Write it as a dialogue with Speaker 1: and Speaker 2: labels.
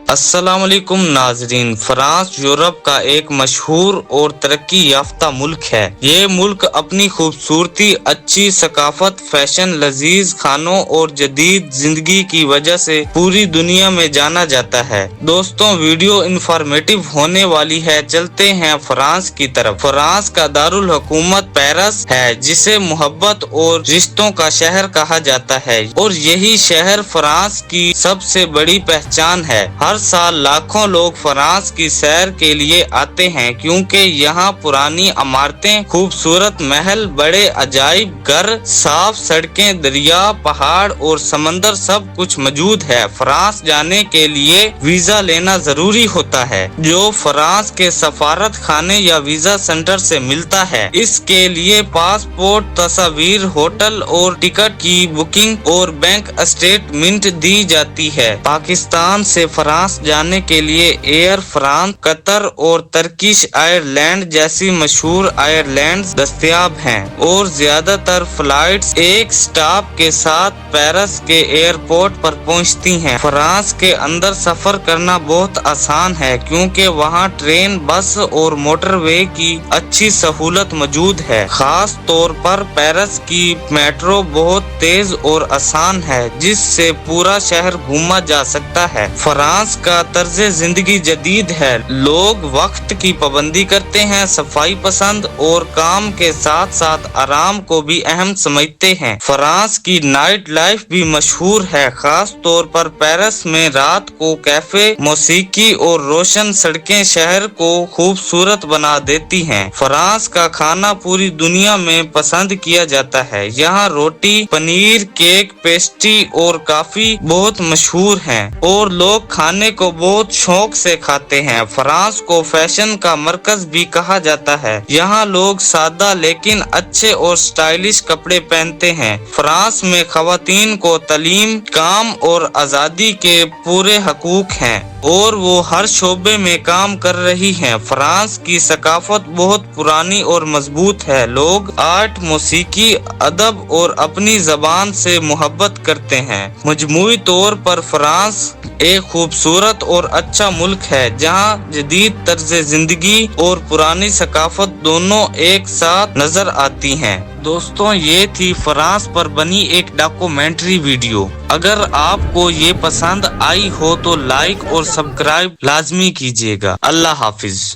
Speaker 1: السلام علیکم ناظرین، فرانس یورپ کا ایک مشہور اور ترقی یافتہ ملک ہے۔ یہ ملک اپنی خوبصورتی، اچھی ثقافت، فیشن، لذیذ کھانوں اور جدید زندگی کی وجہ سے پوری دنیا میں جانا جاتا ہے۔ دوستوں، ویڈیو انفارمیٹیو ہونے والی ہے، چلتے ہیں فرانس کی طرف۔ فرانس کا دارالحکومت پیرس ہے، جسے محبت اور رشتوں کا شہر کہا جاتا ہے، اور یہی شہر فرانس کی سب سے بڑی پہچان ہے۔ ہر سال لاکھوں لوگ فرانس کی سیر کے لیے آتے ہیں، کیونکہ یہاں پرانی عمارتیں، خوبصورت محل، بڑے عجائب گھر، صاف سڑکیں، دریا، پہاڑ اور سمندر سب کچھ موجود ہے۔ فرانس جانے کے لیے ویزا لینا ضروری ہوتا ہے، جو فرانس کے سفارت خانے یا ویزا سینٹر سے ملتا ہے۔ اس کے لیے پاسپورٹ، تصاویر، ہوٹل اور ٹکٹ کی بکنگ اور بینک اسٹیٹمنٹ دی جاتی ہے۔ پاکستان سے فرانس جانے کے لیے ایئر فرانس، قطر اور ترکش ایئر لائنز جیسی مشہور ایئر لائنز دستیاب ہیں، اور زیادہ تر فلائٹس ایک سٹاپ کے ساتھ پیرس کے ایئرپورٹ پر پہنچتی ہیں۔ فرانس کے اندر سفر کرنا بہت آسان ہے، کیونکہ وہاں ٹرین، بس اور موٹر وے کی اچھی سہولت موجود ہے۔ خاص طور پر پیرس کی میٹرو بہت تیز اور آسان ہے، جس سے پورا شہر گھوما جا سکتا ہے۔ فرانس کا طرز زندگی جدید ہے۔ لوگ وقت کی پابندی کرتے ہیں، صفائی پسند اور کام کے ساتھ ساتھ آرام کو بھی اہم سمجھتے ہیں۔ فرانس کی نائٹ لائف بھی مشہور ہے، خاص طور پر پیرس میں رات کو کیفے، موسیقی اور روشن سڑکیں شہر کو خوبصورت بنا دیتی ہیں۔ فرانس کا کھانا پوری دنیا میں پسند کیا جاتا ہے۔ یہاں روٹی، پنیر، کیک، پیسٹری اور کافی بہت مشہور ہیں، اور لوگ کھانے کو بہت شوق سے کھاتے ہیں۔ فرانس کو فیشن کا مرکز بھی کہا جاتا ہے۔ یہاں لوگ سادہ لیکن اچھے اور سٹائلش کپڑے پہنتے ہیں۔ فرانس میں خواتین کو تعلیم، کام اور آزادی کے پورے حقوق ہیں، اور وہ ہر شعبے میں کام کر رہی ہیں۔ فرانس کی ثقافت بہت پرانی اور مضبوط ہے۔ لوگ آرٹ، موسیقی، ادب اور اپنی زبان سے محبت کرتے ہیں۔ مجموعی طور پر فرانس ایک خوبصورت اور اچھا ملک ہے، جہاں جدید طرز زندگی اور پرانی ثقافت دونوں ایک ساتھ نظر آتی ہیں۔ دوستوں، یہ تھی فرانس پر بنی ایک ڈاکومنٹری ویڈیو۔ اگر آپ کو یہ پسند آئی ہو تو لائک اور سبسکرائب لازمی کیجیے گا۔ اللہ حافظ۔